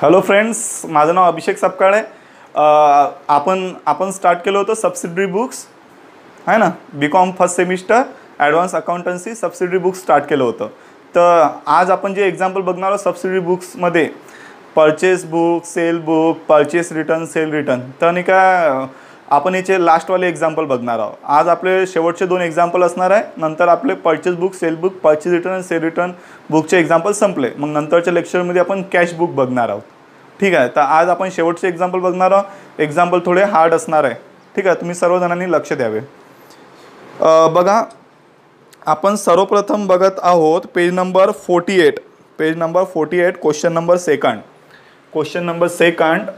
Hello friends, माझं नाव अभिषेक सपकाळे. आपण start केलं होतं सबसिडरी बुक्स आहे ना, BCom first semester advance accountancy subsidiary books start केलं होतं. तर आज आपण जे एक्झाम्पल बघणार आहोत सबसिडरी बुक्समध्ये purchase book, sale book, purchase return, sale return. तर नाही का आपण याचे लास्टवाले एक्झाम्पल बघणार आहोत. आज आपले शेवटचे 2 एक्झाम्पल असणार आहे. नंतर आपले purchase book, sale book, purchase return आणि सेल रिटर्न बुकचे एक्झाम्पल संपले. मग नंतरच्या लेक्चरमध्ये आपण कॅश बुक बघणार आहोत. ठीक आहे. तर आज आपण शेवटचे एक्झाम्पल बघणार आहोत. एक्झाम्पल थोडे हार्ड असणार आहे. ठीक आहे, तुम्ही सर्वजणांनी लक्ष द्यावे. बघा, आपण सर्वप्रथम बघत आहोत page number 48. Page number 48, question number second. Question number second,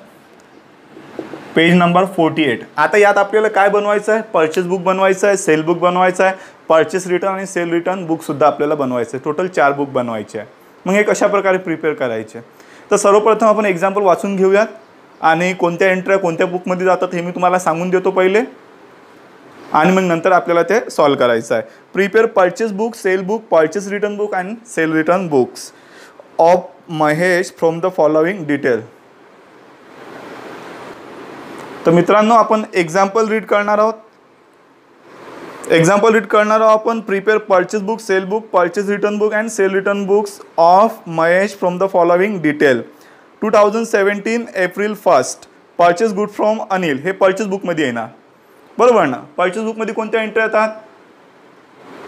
page number 48. आता यात आपल्याला काय बनवायचं आहे? परचेस बुक बनवायचं आहे, सेल बुक बनवायचं आहे, परचेस रिटर्न आणि सेल रिटर्न बुकसुद्धा आपल्याला बनवायचं आहे. टोटल 4 बुक बनवायचे आहे. मग हे कशा प्रकारे प्रिपेअर करायचे? तर सर्वप्रथम आपण एक्झाम्पल वाचून घेऊयात आणि कोणत्या एंट्र्या कोणत्या बुकमध्ये जातात हे मी तुम्हाला सांगून देतो पहिले, आणि मग नंतर आपल्याला ते सॉल्व करायचं आहे. Prepare purchase book, sale book, purchase return book and sale return books of Mahesh from the following detail. तर मित्रांनो, आपण एक्झाम्पल रीड करणार आहोत. आपण prepare purchase book, sale book, purchase return book and sale return books of Mahesh from the following detail. 2017 April 1 purchase good from Anil. हे purchase बुकमध्ये येणार, बरोबर ना? परचेस बुकमध्ये कोणत्या एंट्री येतात?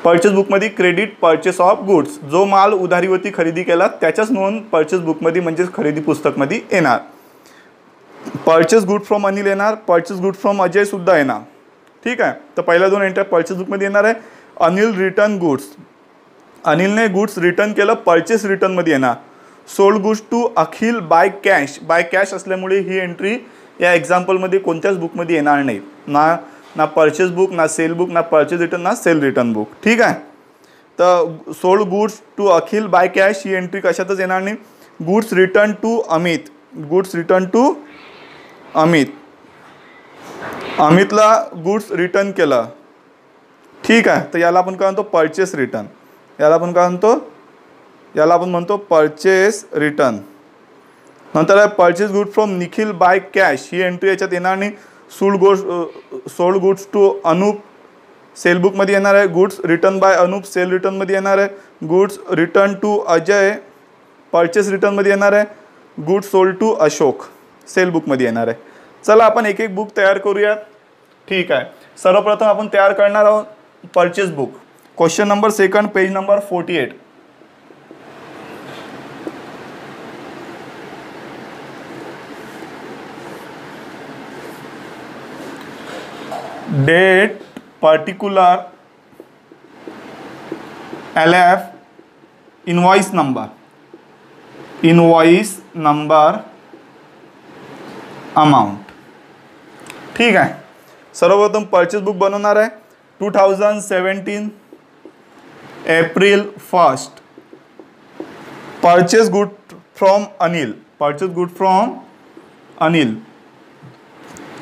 परचेस बुकमध्ये क्रेडिट परचेस ऑफ गुड्स, जो माल उधारीवरती खरेदी केला त्याच्याच नोंद परचेस बुकमध्ये म्हणजेच खरेदी पुस्तकमध्ये येणार. परचेस गुड फ्रॉम अनिल येणार, परचेस गुड फ्रॉम अजय सुद्धा येणार. ठीक आहे. तर पहिल्या 2 एंट्री परचेस बुकमध्ये येणार आहे. अनिल रिटर्न गुड्स, अनिलने गुड्स रिटर्न केलं, परचेस रिटर्नमध्ये येणार. Sold goods to Akhil by cash, by cash असल्यामुळे ही एंट्री या एक्झाम्पलमध्ये कोणत्याच बुकमध्ये येणार नाही. ना परचेस बुक, ना सेल बुक, ना परचेस रिटर्न, ना सेल रिटर्न बुक. ठीक आहे. तर sold goods to Akhil by cash ही एंट्री कशातच येणार नाही. Goods return to Amit, goods return to Amit, अमितला गुड्स रिटर्न केलं. ठीक आहे. तर याला आपण काय म्हणतो? Purchase return. याला आपण काय म्हणतो? याला आपण म्हणतो परचेस रिटर्न. नंतर आहे purchase good from Nikhil by cash, ही एंट्री याच्यात येणार नाही. Sold goods to Anoop sale बुकमध्ये येणार आहे. Goods return by Anoop sale रिटर्नमध्ये येणार आहे. Goods return to Ajay purchase रिटर्नमध्ये येणार आहे. Goods sold to Ashok sale बुकमध्ये येणार आहे. चला आपण एक एक बुक तयार करूयात. ठीक आहे. सर्वप्रथम आपण तयार करणार आहोत purchase book. Question number second, page number 48. Date particular LF invoice number amount. ठीक आहे. सर्वप्रथम परचेस बुक बनवणार आहे. 2017 April 1 purchase good from Anil, purchase good from Anil.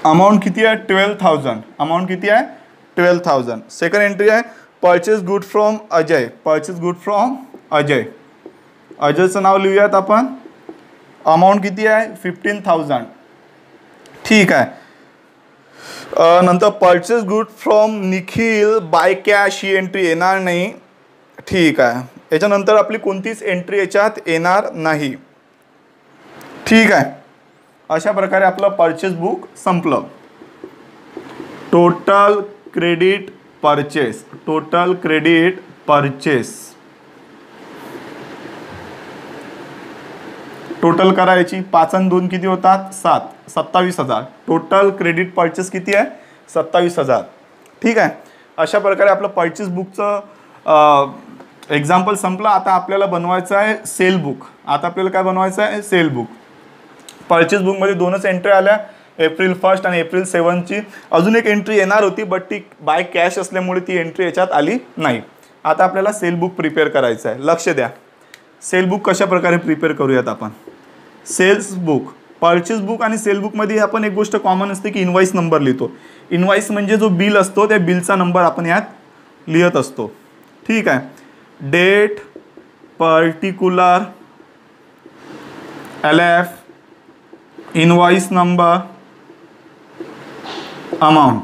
Amount किती आहे? 12,000. अमाउंट किती आहे? 12,000. सेकंड एंट्री आहे purchase good from Ajay, purchase good from Ajay. अजयचं नाव लिहूयात आपण. अमाऊंट किती आहे? 15,000. ठीक आहे. नंतर purchase good from Nikhil by cash ही एंट्री येणार नाही. ठीक आहे. याच्यानंतर आपली कोणतीच एंट्री याच्यात येणार नाही. ठीक आहे. अशा प्रकारे आपलं परचेस बुक संपलं. Total credit purchase, total credit purchase total करायची. 5 आणि 2 किती होतात? 7, 27,000. टोटल क्रेडिट परचेस किती आहे? 27,000. ठीक आहे. अशा प्रकारे आपलं परचेस बुकचं एक्झाम्पल संपलं. आता आपल्याला बनवायचं आहे सेल बुक. आता आपल्याला काय बनवायचं आहे? Sale book. परचेस बुकमध्ये 2च एंट्री आल्या, एप्रिल 1 आणि एप्रिल 7ची. अजून एक एंट्री येणार होती बट ती बाय कॅश असल्यामुळे ती एंट्री याच्यात आली नाही. आता आपल्याला सेल बुक प्रिपेअर करायचं आहे. लक्ष द्या. सेल बुक कशा प्रकारे प्रिपेअर करूयात आपण? सेल्स बुक, परचेस बुक आणि सेल बुकमध्ये आपण एक गोष्ट कॉमन असते की इनवॉइस नंबर लिहितो. इनवॉइस म्हणजे जो बिल असतो त्या बिलचा नंबर आपण यात लिहित असतो. ठीक आहे. Date particular LF invoice number, amount.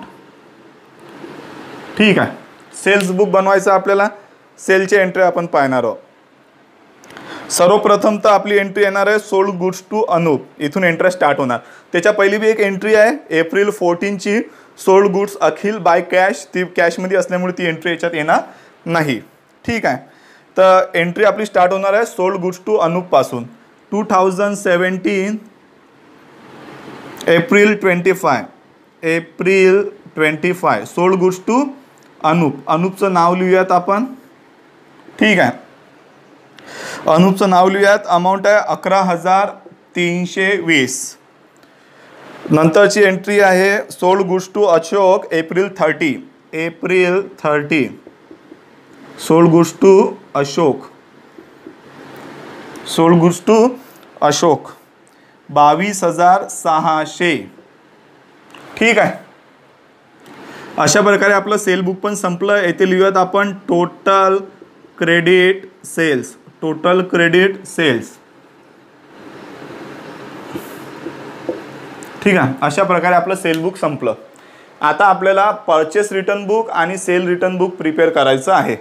ठीक आहे. सेल्स बुक बनवायचं आपल्याला. सेलची एंट्री आपण पाहणार आहोत. सर्वप्रथम तर आपली एंट्री येणार आहे सोल्ड गुड्स टू अनूप. इथून एंट्री स्टार्ट होणार. त्याच्या पहिली बी एक एंट्री आहे एप्रिल 14ची sold goods Akhil by cash. ती कॅशमध्ये असल्यामुळे ती एंट्री याच्यात येणार नाही. ठीक आहे. तर एंट्री आपली स्टार्ट होणार आहे सोल्ड गुड्स टू अनूप पासून. 2017 April 25 sold goods to Anup. अनूपचं नाव लिहूयात आपण. ठीक आहे. अनूपचं नाव लिहूयात. अमाऊंट आहे 11,320. नंतरची एंट्री आहे sold goods to Ashok April 30 sold goods to Ashok. 22,600. ठीक आहे. अशा प्रकारे आपलं सेल बुक पण संपलं. येथे लिहूयात आपण टोटल क्रेडिट सेल्स. ठीक आहे. अशा प्रकारे आपलं सेल बुक संपलं. आता आपल्याला परचेस रिटर्न बुक आणि सेल रिटर्न बुक प्रिपेअर करायचं आहे.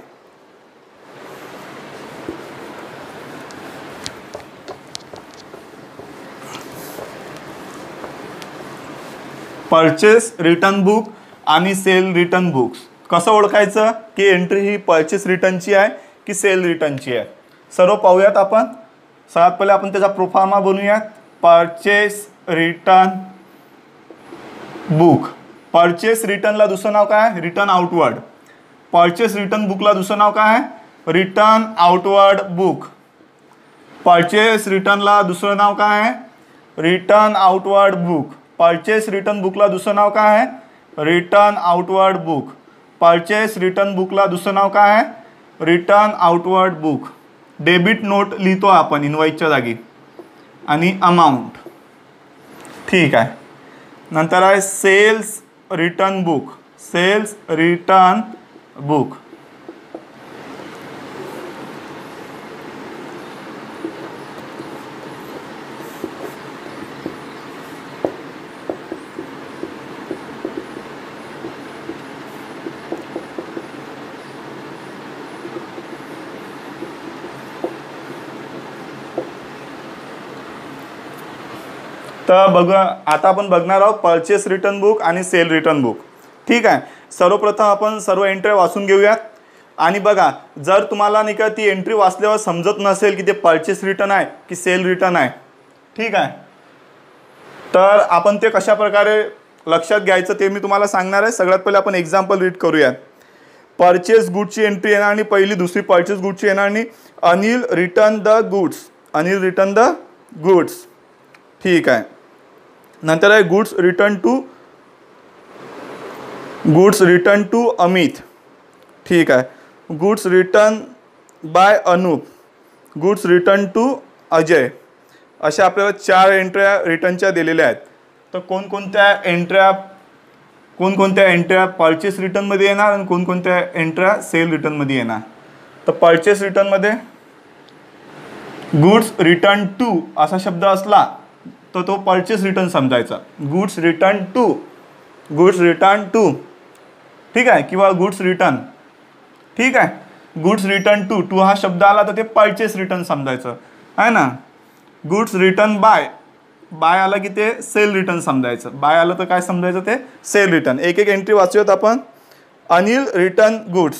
परचेस रिटर्न बुक आणि सेल रिटर्न बुक्स कसं ओळखायचं की एंट्री ही परचेस रिटर्नची आहे की सेल रिटर्नची आहे. सर्व पाहूयात आपण. सर्वात पहिले आपण त्याचा प्रोफॉर्मा बनवूयात. Purchase return book. परचेस रिटर्नला दुसरं नाव काय आहे? Return outward. परचेस रिटर्न बुकला दुसरं नाव काय आहे? Return outward book. परचेस रिटर्नला दुसरं नाव काय आहे? Return outward book. Purchase return बुकला दुसरं नाव काय आहे? Return outward book. Purchase return बुकला दुसरं नाव काय आहे? Return outward book. Debit note लिहितो आपण इनवॉइसच्या जागी. आणि अमाऊंट. ठीक आहे. नंतर आहे सेल्स रिटर्न बुक. तर बघा आता आपण बघणार आहोत परचेस रिटर्न बुक आणि सेल रिटर्न बुक. ठीक आहे. सर्वप्रथम आपण सर्व एंट्री वाचून घेऊयात. आणि बघा जर तुम्हाला नाही का ती एंट्री वाचल्यावर समजत नसेल की ते परचेस रिटर्न आहे की सेल रिटर्न आहे. ठीक आहे. तर आपण ते कशा प्रकारे लक्षात घ्यायचं ते मी तुम्हाला सांगणार आहे. सगळ्यात पहिले आपण एक्झाम्पल रीड करूयात. परचेस गुड्सची एंट्री येणार आणि पहिली दुसरी परचेस गुड्सची येणार आणि अनिल रिटर्न द गुड्स. ठीक आहे. नंतर आहे गुड्स रिटर्न टू अमित. ठीक आहे. Goods return by Anoop. Goods return to Ajay. अशा आपल्याला 4 एंट्र्या रिटर्नच्या दिलेल्या आहेत. तर कोणकोणत्या एंट्र्या परचेस रिटर्नमध्ये येणार आणि कोणकोणत्या एंट्र्या सेल रिटर्नमध्ये येणार. तर परचेस रिटर्नमध्ये गुड्स रिटर्न टू असा शब्द असला तर तो परचेस रिटर्न समजायचा. Goods return to. ठीक आहे. किंवा गुड्स रिटर्न. ठीक आहे. गुड्स रिटर्न टू हा शब्द आला तर ते परचेस रिटर्न समजायचं आहे ना. गुड्स रिटर्न बाय आला की ते सेल रिटर्न समजायचं. बाय आलं तर काय समजायचं ते सेल रिटर्न. एक एक एंट्री वाचूयात आपण. Anil return goods.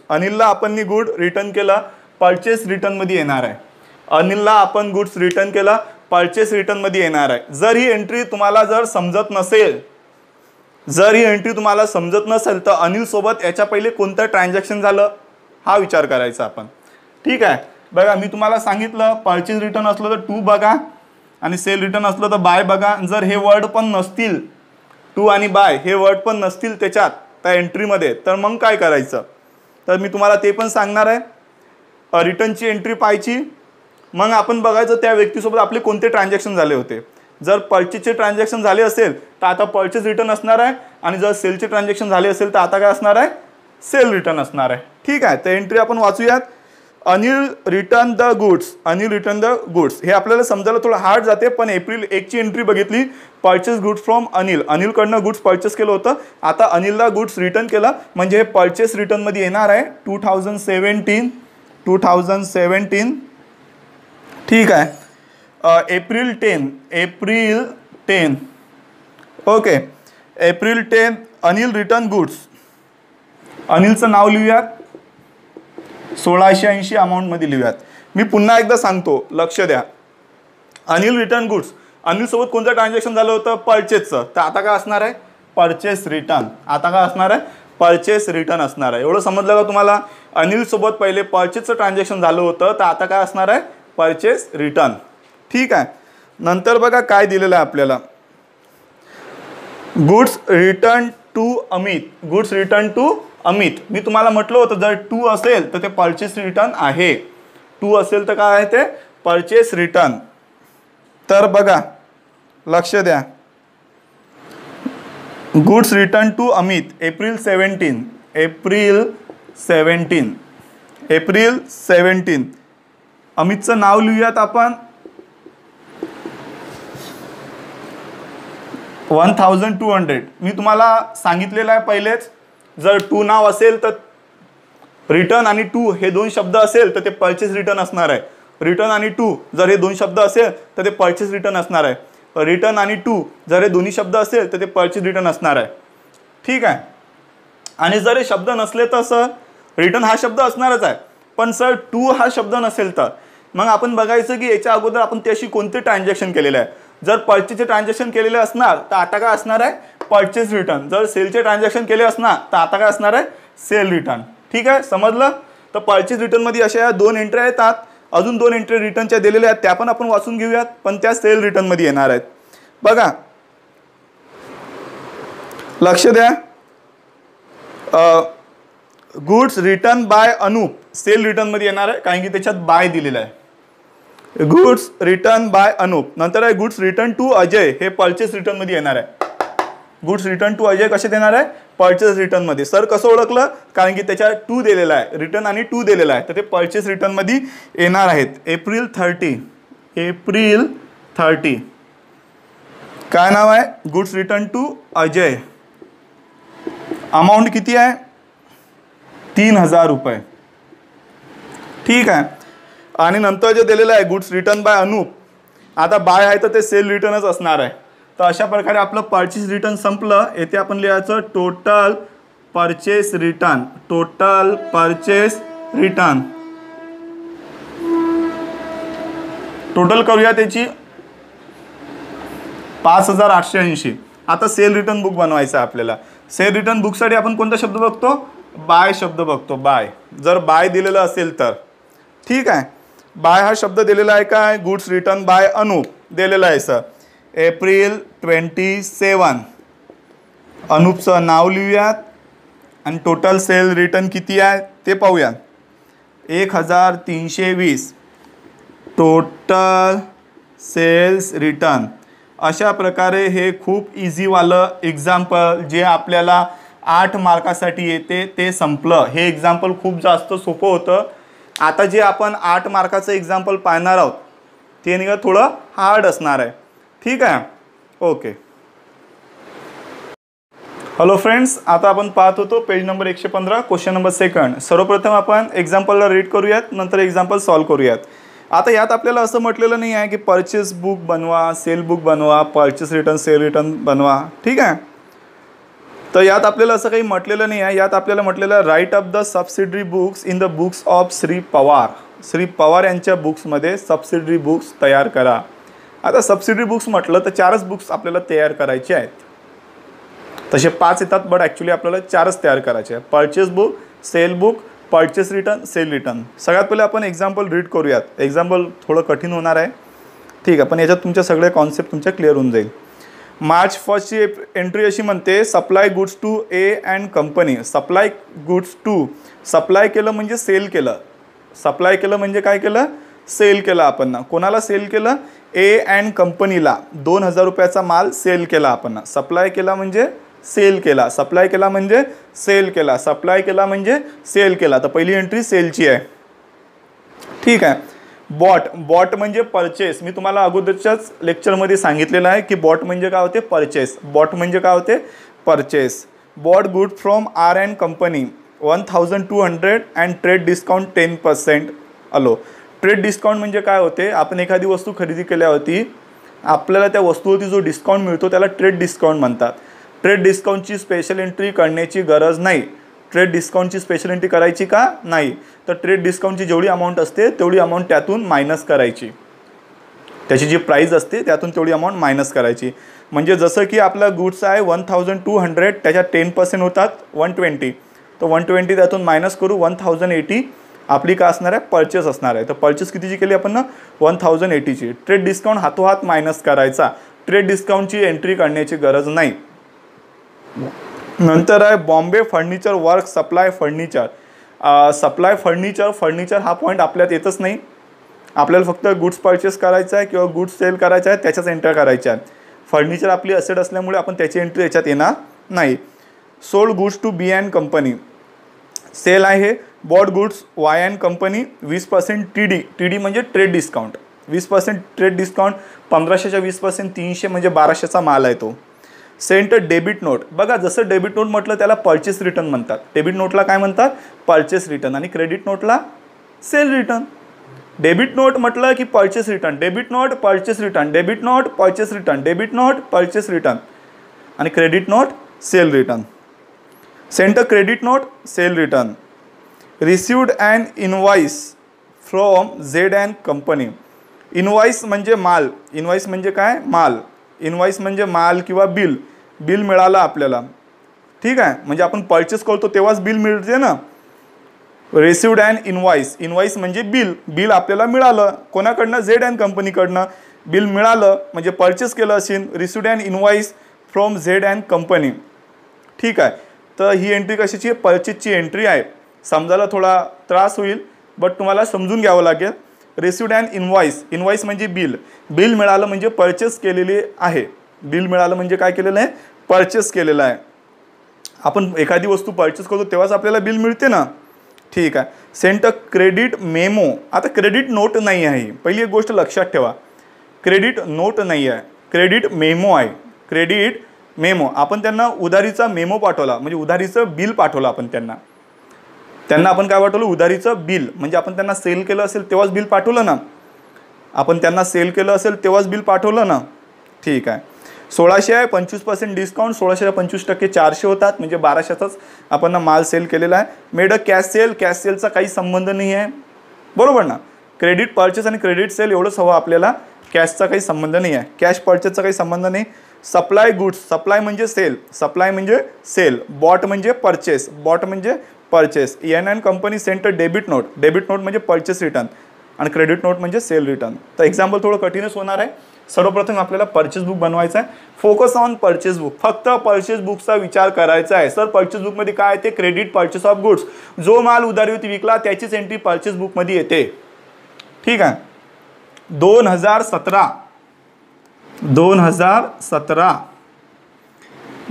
अनिलला आपण गुड रिटर्न केला परचेस रिटर्नमध्ये येणार आहे. अनिलला आपण गुड्स रिटर्न केला परचेस रिटर्नमध्ये येणार आहे. जर ही एंट्री तुम्हाला समजत नसेल तर अनिल सोबत याच्या पहिले कोणतं ट्रान्झॅक्शन झालं हा विचार करायचा आपण. ठीक आहे. बघा मी तुम्हाला सांगितलं परचेस रिटर्न असलं तर टू बघा आणि सेल रिटर्न असलं तर बाय बघा. जर हे वर्ड पण नसतील टू आणि बाय हे वर्ड पण नसतील त्याच्यात त्या एंट्रीमध्ये तर मग काय करायचं तर मी तुम्हाला ते पण सांगणार आहे. रिटर्नची एंट्री पाहायची. मग आपण बघायचं त्या व्यक्तीसोबत आपले कोणते ट्रान्झॅक्शन झाले होते. जर परचेसचे ट्रान्झॅक्शन झाले असेल तर आता परचेस रिटर्न असणार आहे आणि जर सेलचे ट्रान्झॅक्शन झाले असेल तर आता काय असणार आहे सेल रिटर्न असणार आहे. ठीक आहे. तर एंट्री आपण वाचूयात. Anil return the goods, Anil return the goods हे आपल्याला समजायला थोडं हार्ड जाते, पण एप्रिल 1 ची एंट्री बघितली, परचेस गुड्स फ्रॉम अनिल, अनिलकडनं गुड्स परचेस केलं होतं, आता अनिलला गुड्स रिटर्न केला म्हणजे हे परचेस रिटर्नमध्ये येणार आहे 2017, ठीक आहे. April 10 okay, April 10 Anil return goods, अनिलचं नाव लिहूयात, 1680 अमाऊंटमध्ये लिहूयात. मी पुन्हा एकदा सांगतो, लक्ष द्या. अनिल रिटर्न गुड्स, अनिल सोबत कोणतं ट्रान्झॅक्शन झालं होतं? परचेसचं. तर आता काय असणार आहे? Purchase return. आता काय असणार आहे? परचेस रिटर्न असणार आहे. एवढं समजलं का तुम्हाला? अनिल सोबत पहिले परचेसचं ट्रान्झॅक्शन झालं होतं, तर आता काय असणार आहे? Purchase return. ठीक आहे. नंतर बघा काय दिलेलं आहे आपल्याला, goods return to Amit, goods return to Amit. मी तुम्हाला म्हटलं होतं जर 2 असेल तर ते परचेस रिटर्न आहे, 2 असेल तर काय आहे ते? Purchase return. तर बघा लक्ष द्या, goods return to Amit April 17. अमितचं नाव लिहूयात आपण, 1200. मी तुम्हाला सांगितलेलं आहे पहिलेच, जर 2 नाव असेल तर रिटर्न आणि 2 हे 2 शब्द असेल तर ते परचेस रिटर्न असणार आहे. रिटर्न आणि 2 जर हे 2 शब्द असेल तर ते परचेस रिटर्न असणार आहे. रिटर्न आणि 2 जर हे दोन्ही शब्द असेल तर ते परचेस रिटर्न असणार आहे. ठीक आहे. आणि जर हे शब्द नसले तर सर रिटर्न हा शब्द असणारच आहे, पण सर 2 हा शब्द नसेल तर मग आपण बघायचं की याच्या अगोदर आपण त्याशी कोणते ट्रान्झॅक्शन केलेले आहे. जर परचेसचे ट्रान्झॅक्शन केलेले असणार तर आता काय असणार आहे? Purchase return. जर सेलचे ट्रान्झॅक्शन केले असणार तर आता काय असणार आहे? Sale return. ठीक आहे, समजलं? तर परचेस रिटर्नमध्ये अशा 2 एंट्री येतात, अजून 2 एंट्री रिटर्नच्या दिलेल्या आहेत, त्या पण आपण वाचून घेऊयात, पण त्या सेल रिटर्नमध्ये येणार आहेत. बघा लक्ष द्या, goods return by Anoop sale रिटर्नमध्ये येणार आहे, कारण की त्याच्यात बाय दिलेलं आहे. Goods return by Anoop. नंतर आहे गुड्स रिटर्न टू अजय, हे परचेस रिटर्नमध्ये येणार आहे. गुड्स रिटर्न टू अजय कसे देणार आहे? परचेस रिटर्नमध्ये. सर कसं ओळखलं? कारण की त्याच्या 2 दिलेला आहे, रिटर्न आणि 2 दिलेला आहे, तर ते परचेस रिटर्नमध्ये येणार आहेत. एप्रिल 30 काय नाव आहे? Goods return to Ajay. Amount किती आहे? 3000 रुपये. ठीक आहे. आणि नंतर जे दिलेलं आहे गुड्स रिटर्न बाय अनूप, आता बाय आहे तर ते सेल रिटर्नच असणार आहे. तर अशा प्रकारे आपलं परचेस रिटर्न संपलं. येथे आपण लिहायचं total purchase return, total purchase return. Total करूया त्याची 5880. आता सेल रिटर्न बुक बनवायचं आहे आपल्याला. सेल रिटर्न बुकसाठी आपण कोणता शब्द बघतो? बाय शब्द बघतो. बाय, जर बाय दिलेलं असेल तर. ठीक आहे. बाय हा शब्द दिलेला आहे काय? गुड्स रिटर्न बाय अनूप दिलेला आहे सर. एप्रिल 27 अनूपचं नाव लिहूयात आणि टोटल सेल रिटर्न किती आहे ते पाहूया. 1320 टोटल सेल्स रिटर्न. अशा प्रकारे हे खूप इझीवालं एक्झाम्पल जे आपल्याला 8 मार्कासाठी येते ते संपलं. हे एक्झाम्पल खूप जास्त सोपं होतं. आता जे आपण 8 मार्काचं एक्झाम्पल पाहणार आहोत ते निघा थोडं हार्ड असणार आहे. ठीक आहे, ओके. हॅलो फ्रेंड्स, आता आपण पाहत होतो पेज नंबर 115 क्वेश्चन नंबर 2. सर्वप्रथम आपण एक्झाम्पलला रीड करूयात, नंतर एक्झाम्पल सॉल्व करूयात. आता यात आपल्याला असं म्हटलेलं नाही आहे की परचेस बुक बनवा, सेल बुक बनवा, परचेस रिटर्न, सेल रिटर्न बनवा. ठीक आहे. तर यात आपल्याला असं काही म्हटलेलं नाही आहे. यात आपल्याला म्हटलेलं write up the subsidiary books in the books of Shri Pawar. Shri Pawar यांच्या बुक्समध्ये सबसिडरी बुक्स तयार करा. आता सबसिडरी बुक्स म्हटलं तर 4च बुक्स आपल्याला तयार करायचे आहेत. तसे 5 येतात, बट ॲक्च्युली आपल्याला 4च तयार करायचे आहे. Purchase book, sale book, purchase return, sale return. सगळ्यात पहिले आपण एक्झाम्पल रीड करूयात. एक्झाम्पल थोडं कठीण होणार आहे. ठीक आहे, पण याच्यात तुमच्या सगळे कॉन्सेप्ट तुमच्या क्लिअर होऊन जाईल. मार्च 1ची एंट्री अशी म्हणते supply goods to A and company. Supply goods to, supply केलं म्हणजे सेल केलं. सप्लाय केलं म्हणजे काय केलं? सेल केलं आपण. कोणाला सेल केलं? ए अँड कंपनीला 2000 रुपयाचा माल सेल केला आपण. सप्लाय केला म्हणजे सेल केला, सप्लाय केला म्हणजे सेल केला, सप्लाय केला म्हणजे सेल केला. तर पहिली एंट्री सेलची आहे. ठीक आहे. बॉट म्हणजे परचेस. मी तुम्हाला अगोदरच्याच लेक्चरमध्ये सांगितलेलं आहे की बॉट म्हणजे काय होते, परचेस. बॉट म्हणजे काय होते, purchase. Bought good from R and company 1200 and trade discount 10% allow. Trade discount म्हणजे काय होते, आपण एखादी वस्तू खरेदी केल्यावरती आपल्याला त्या वस्तूवरती जो डिस्काउंट मिळतो त्याला ट्रेड डिस्काउंट म्हणतात. ट्रेड डिस्काउंटची स्पेशल एंट्री करण्याची गरज नाही. ट्रेड डिस्काउंटची स्पेशल एंट्री करायची का नाही, तर ट्रेड डिस्काउंटची जेवढी अमाऊंट असते तेवढी अमाऊंट त्यातून मायनस करायची. त्याची जी प्राईस असते त्यातून तेवढी अमाऊंट मायनस करायची. म्हणजे जसं की आपला गुड्स आहे 1200, त्याच्यात 10% होतात 120, तर 120 त्यातून मायनस करू 1080 आपली काय असणार आहे, परचेस असणार आहे. तर परचेस कितीची केली आपण ना, 1080ची. ट्रेड डिस्काउंट हातोहात मायनस करायचा. ट्रेड डिस्काउंटची एंट्री करण्याची गरज नाही. नंतर आहे Bombay furniture work supply furniture. Supply furniture हा पॉईंट आपल्यात येतच नाही. आपल्याला फक्त गुड्स परचेस करायचं आहे किंवा गुड्स सेल करायचं आहे त्याच्याच एंट्री करायच्या आहेत. फर्निचर आपली असेट असल्यामुळे आपण त्याची एंट्री याच्यात येणार नाही. Sold goods to B and company sale आहे. Bought goods Y and company 20% TD म्हणजे ट्रेड डिस्काउंट. 20% trade discount. 1500च्या 20% 300 म्हणजे 1200चा माल आहे तो. Sent debit note. बघा जसं डेबिट नोट म्हटलं त्याला परचेस रिटर्न म्हणतात. डेबिट नोटला काय म्हणतात, परचेस रिटर्न. आणि क्रेडिट नोटला सेल रिटर्न. डेबिट नोट म्हटलं की purchase return, debit note purchase return, debit note purchase return, debit note purchase return. आणि credit note sale return. Sent credit note sale return. Received and invoice from Z and company. Invoice म्हणजे माल. Invoice म्हणजे काय, माल. Invoice म्हणजे माल किंवा bill. Bill मिळालं आपल्याला, ठीक आहे, म्हणजे आपण परचेस करतो तेव्हाच बिल मिळते ना. Received and invoice. इनवॉइस म्हणजे बिल. बिल आपल्याला मिळालं कोणाकडनं, झेड अँड कंपनीकडनं. बिल मिळालं म्हणजे परचेस केलं असेल. Received and invoice from Z and company. ठीक आहे. तर ही एंट्री कशाची आहे, परचेसची एंट्री आहे. समजायला थोडा त्रास होईल बट तुम्हाला समजून घ्यावं लागेल. Received and invoice. इनवॉइस म्हणजे बिल. बिल मिळालं म्हणजे परचेस केलेली आहे. बिल मिळालं म्हणजे काय केलेलं आहे, परचेस केलेलं आहे. आपण एखादी वस्तू परचेस करतो तेव्हाच आपल्याला बिल मिळते ना. ठीक आहे. Sent credit memo. आता क्रेडिट नोट नाही आहे, पहिली एक गोष्ट लक्षात ठेवा. क्रेडिट नोट नाही आहे, क्रेडिट मेमो आहे. Credit memo. आपण त्यांना उधारीचा मेमो पाठवला म्हणजे उधारीचं बिल पाठवलं आपण त्यांना. आपण काय पाठवलं, उधारीचं बिल. म्हणजे आपण त्यांना सेल केलं असेल तेव्हाच बिल पाठवलं ना. आपण त्यांना सेल केलं असेल तेव्हाच बिल पाठवलं ना. ठीक आहे. 1600 आहे, 25% डिस्काउंट. 1600ला 25% 400 होतात म्हणजे 1200चाच आपण माल सेल केलेला आहे. Made a cash sale. Cash सेलचा काही संबंध नाही आहे, बरोबर ना. क्रेडिट परचेस आणि क्रेडिट सेल एवढंच हवं आपल्याला. कॅशचा काही संबंध नाही आहे, कॅश परचेसचा काही संबंध नाही. Supply goods. सप्लाय म्हणजे सेल, सप्लाय म्हणजे सेल. बॉट म्हणजे परचेस, बॉट म्हणजे purchase. N and company sent debit note. Debit note म्हणजे परचेस रिटर्न आणि क्रेडिट नोट म्हणजे सेल रिटर्न. तर एक्झाम्पल थोडं कठीणच होणार आहे. सर्वप्रथम आपल्याला परचेस बुक बनवायचं आहे. Focus on purchase book. फक्त परचेस बुकचा विचार करायचा आहे. सर परचेस बुकमध्ये काय येते, क्रेडिट परचेस ऑफ गुड्स. जो माल उधारीवरती विकला त्याचीच एंट्री परचेस बुकमध्ये येते. ठीक आहे. 2017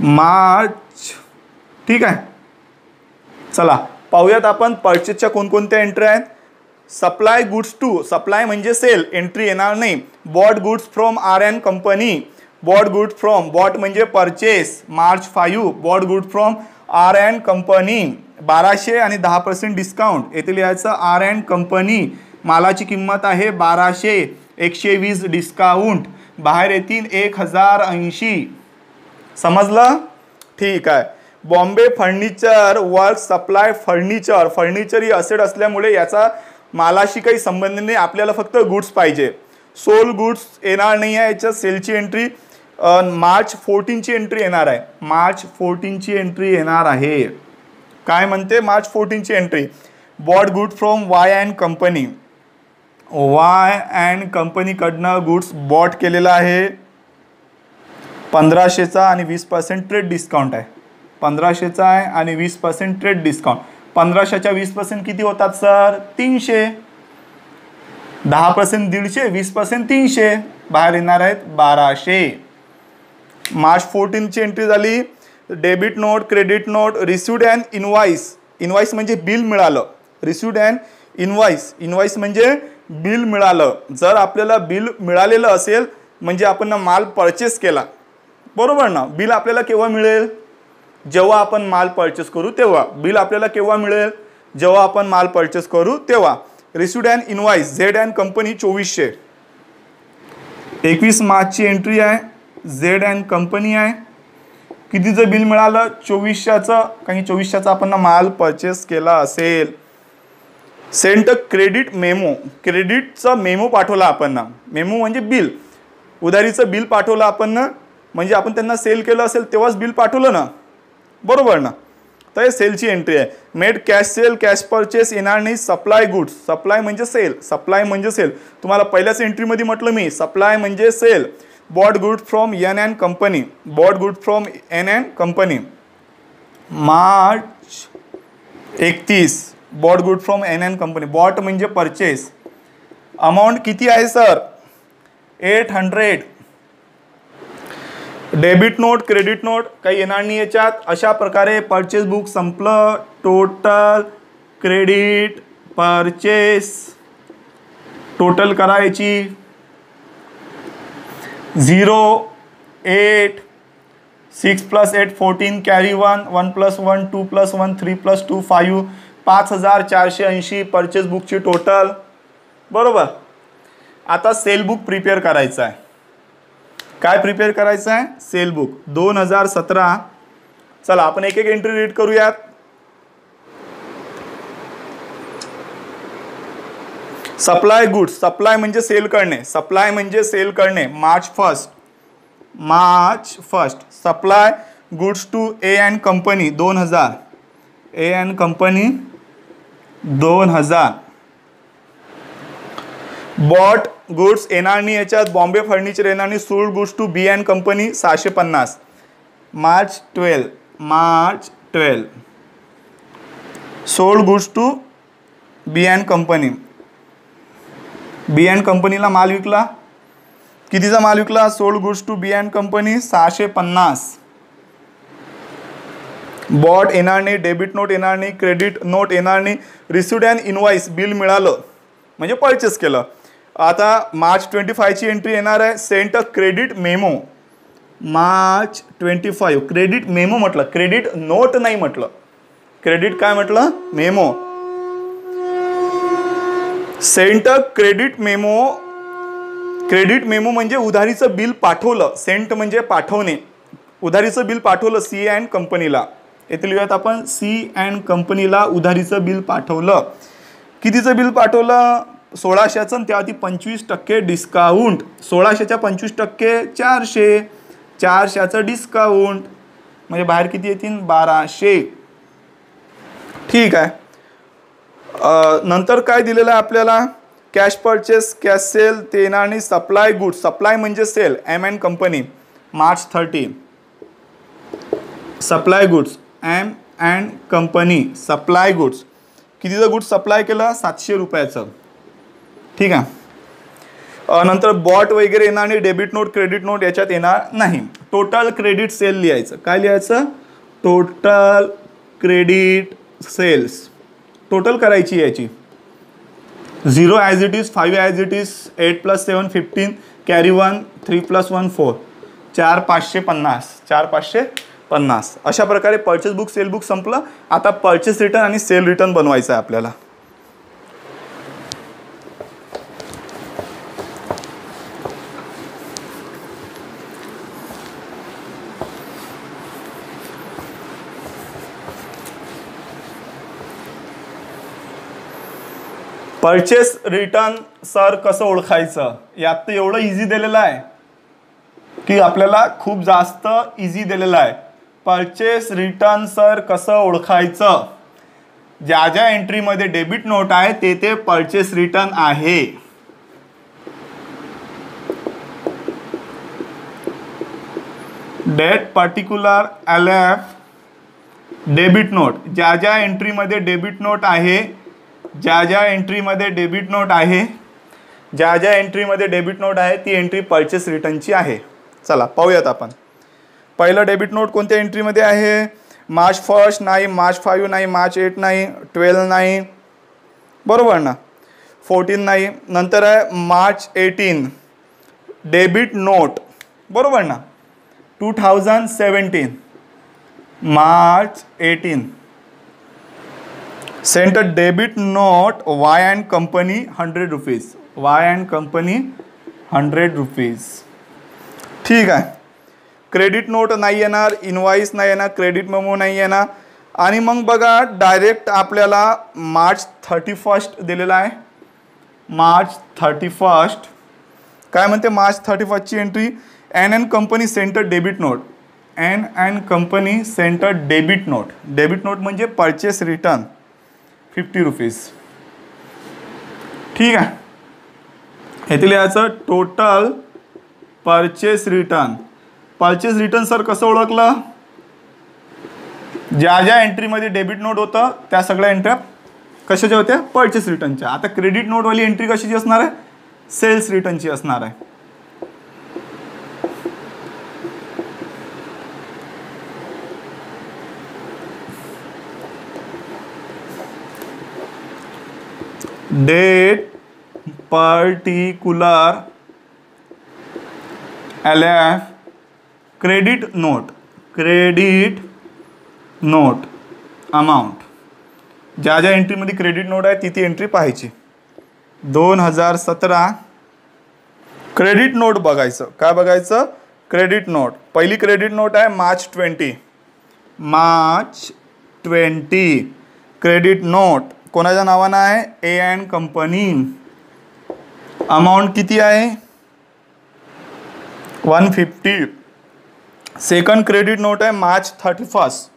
मार्च. ठीक आहे. चला पाहूयात आपण परचेसच्या कोणकोणत्या एंट्री आहेत. Supply goods to. सप्लाय म्हणजे सेल, एंट्री येणार नाही. Bought goods from R and company. Bought goods from, bought म्हणजे purchase. March 5 bought goods from R and company. 1200 आणि 10% डिस्काउंट. येथे लिहायचं आर अँड कंपनी. मालाची किंमत आहे 1200, 120 डिस्काउंट. बाहेर येतील 1080. समजलं. ठीक आहे. Bombay furniture work supply furniture. Furniture ही असेट असल्यामुळे याचा मालाशी काही संबंध नाही, आपल्याला फक्त गुड्स पाहिजे. सोल गुड्स येणार नाही आहे याच्यात. सेलची एंट्री मार्च 14ची एंट्री येणार आहे. मार्च 14ची एंट्री येणार आहे. काय म्हणते, मार्च 14ची entry. Bought good from Y and company. Y and कंपनीकडनं गुड्स बॉट केलेला आहे. 1500चा आणि 20% ट्रेड डिस्काउंट आहे. 1500चा आहे आणि 20% ट्रेड डिस्काउंट. 1500च्या 20% किती होतात सर, 300. 10% 150, 20% 300. बाहेर येणार आहेत 1200. मार्च 14ची एंट्री झाली. Debit note, credit note, received and invoice. Invoice म्हणजे बिल मिळालं. रिसिव्ड अँड इनवॉइस म्हणजे बिल मिळालं. जर आपल्याला बिल मिळालेलं असेल म्हणजे आपण माल परचेस केला, बरोबर ना. बिल आपल्याला केव्हा मिळेल? जेव्हा आपण माल परचेस करू तेव्हा. बिल आपल्याला केव्हा मिळेल? जेव्हा आपण माल परचेस करू तेव्हा. Received and invoice Z and company 2400. 21 मार्चची एंट्री आहे. झेड अँड कंपनी आहे. कितीचं बिल मिळालं? 2400चं. काही 2400चा आपण माल परचेस केला असेल. Sent credit memo. क्रेडिटचा मेमो पाठवला आपण ना. मेमो म्हणजे बिल. उधारीचं बिल पाठवलं आपण ना, म्हणजे आपण त्यांना सेल केलं असेल तेव्हाच बिल पाठवलं ना, बरोबर ना. तर हे सेलची एंट्री आहे. Made cash sale, cash purchase येणार नाही. Supply goods. सप्लाय म्हणजे सेल. सप्लाय म्हणजे सेल. तुम्हाला पहिल्याच एंट्रीमध्ये म्हटलं मी, सप्लाय म्हणजे sale. Bought good from N and company. Bought good from N and company. March 31. Bought good from N and company. Bought म्हणजे परचेस. अमाऊंट किती आहे sir? 800. Debit note, credit note काही येणार नाही याच्यात. अशा प्रकारे परचेस बुक संपलं. टोटल क्रेडिट परचेस टोटल करायची. 0, 8, 6 + 8 14 कॅरी 1, 1 + 1 2 + 1 3 + 2 5. 5480 परचेस बुकची टोटल, बरोबर. आता सेल बुक प्रिपेअर करायचं आहे. काय प्रिपेअर करायचं आहे? Sale book 2017. चला आपण एक एक एंट्री रीड करूयात. Supply goods. सप्लाय म्हणजे सेल करणे. सप्लाय म्हणजे सेल करणे. March 1. Supply goods to A and company 2000. A and company 2000. Bought goods येणार नाही याच्यात. बॉम्बे फर्निचर येणार नाही. Sold goods to B and company 650. March 12. Sold goods to B and company. B and कंपनीला माल विकला. कितीचा माल विकला? Sold goods to B and company 650. Bought येणार नाही. डेबिट नोट येणार नाही. क्रेडिट नोट येणार नाही. रिसिव्ड अँड इनवॉइस बिल मिळालं म्हणजे परचेस केलं. आता मार्च 25ची एंट्री येणार आहे. Sent a credit memo. March 25. Credit memo म्हटलं, क्रेडिट नोट नाही म्हटलं. क्रेडिट काय म्हटलं? Memo. Sent a credit memo. Credit memo म्हणजे उधारीचं बिल पाठवलं. सेंट म्हणजे पाठवणे. उधारीचं बिल पाठवलं सी अँड कंपनीला. येथे लिहूयात आपण. सी अँड कंपनीला उधारीचं बिल पाठवलं. कितीचं बिल पाठवलं? 1600चं. त्याआधी 25% डिस्काउंट. 1600च्या 25% 400. 400चं डिस्काउंट म्हणजे बाहेर किती येतील? 1200. ठीक आहे. नंतर काय दिलेलं आहे आपल्याला? कॅश परचेस, कॅश सेल ते येणार नाही. Supply goods. सप्लाय म्हणजे sale. M and company. March 30. Supply goods. M and company. Supply goods. कितीचं गुड्स सप्लाय केलं? 700 रुपयाचं. ठीक आहे. नंतर बॉट वगैरे येणार नाही. डेबिट नोट, क्रेडिट नोट याच्यात येणार नाही. टोटल क्रेडिट सेल लिहायचं. काय लिहायचं? Total credit cells. टोटल करायची याची. 0 as it is, 5 as it is, 8 + 7 15 carry 1, 3 + 1 4. 4550. 4550. अशा प्रकारे परचेस बुक, सेल बुक संपलं. आता परचेस रिटर्न आणि सेल रिटर्न बनवायचं आहे आपल्याला. परचेस रिटर्न सर कसं ओळखायचं? यात तर एवढं इझी दिलेलं आहे की आपल्याला खूप जास्त इझी दिलेलं आहे. परचेस रिटर्न सर कसं ओळखायचं? ज्या ज्या एंट्रीमध्ये डेबिट नोट आहे ते ते परचेस रिटर्न आहे. Date particular LF debit note. ज्या ज्या एंट्रीमध्ये डेबिट नोट आहे, ज्या ज्या एंट्रीमध्ये डेबिट नोट आहे, ज्या ज्या एंट्रीमध्ये डेबिट नोट आहे ती एंट्री परचेस रिटर्नची आहे. चला पाहूयात आपण. पहिलं डेबिट नोट कोणत्या एंट्रीमध्ये आहे? मार्च 1 नाही, मार्च 5 नाही, मार्च 8 नाही, 12 नाही, बरोबर ना. 14 नाही. नंतर आहे मार्च 18 डेबिट नोट, बरोबर ना. 2017 March 18 sent a debit note Y and company 100 rupees. Y and company 100 rupees. ठीक आहे. क्रेडिट नोट नाही येणार, इनवाईस नाही येणार, क्रेडिट मेमो नाही येणार. आणि मग बघा डायरेक्ट आपल्याला मार्च 31 दिलेला आहे. मार्च 31 काय म्हणते, मार्च 31ची entry N company sent a debit note. N company sent a debit note. Debit note म्हणजे परचेस रिटर्न 50 रुपीज. ठीक आहे. येथे लिहायचं total purchase return. Purchase return sir कसं ओळखलं, ज्या ज्या एंट्रीमध्ये डेबिट नोट होतं त्या सगळ्या एंट्र्या कशाच्या होत्या, परचेस रिटर्नच्या. आता क्रेडिट नोटवाली एंट्री कशाची असणार आहे, सेल्स रिटर्नची असणार आहे. Date particular LF credit note. Credit note amount, ज्या ज्या एंट्रीमध्ये क्रेडिट नोट आहे ती एंट्री पाहायची. 2017 क्रेडिट नोट बघायचं. काय बघायचं, क्रेडिट नोट. पहिली क्रेडिट नोट आहे मार्च 20. मार्च 20 क्रेडिट नोट कोणाच्या नावानं आहे, ए अँड कंपनी. अमाऊंट किती आहे, 150. सेकंड क्रेडिट नोट आहे March 31.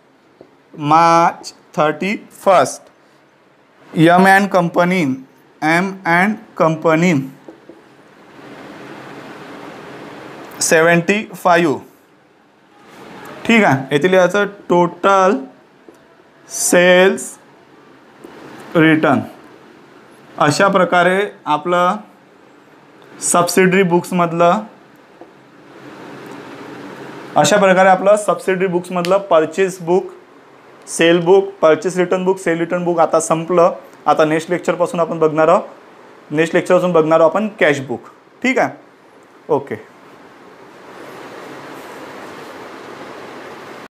March 31 M and company. M and company 75. ठीक आहे. येथे लिहायचं टोटल सेल्स रिटर्न. अशा प्रकारे आपलं सबसिडरी बुक्समधलं purchase book, sale book, purchase return book, sale return book आता संपलं. आता नेक्स्ट लेक्चरपासून आपण बघणार आहोत, नेक्स्ट लेक्चरपासून बघणार आहोत आपण कॅश बुक. ठीक आहे. ओके.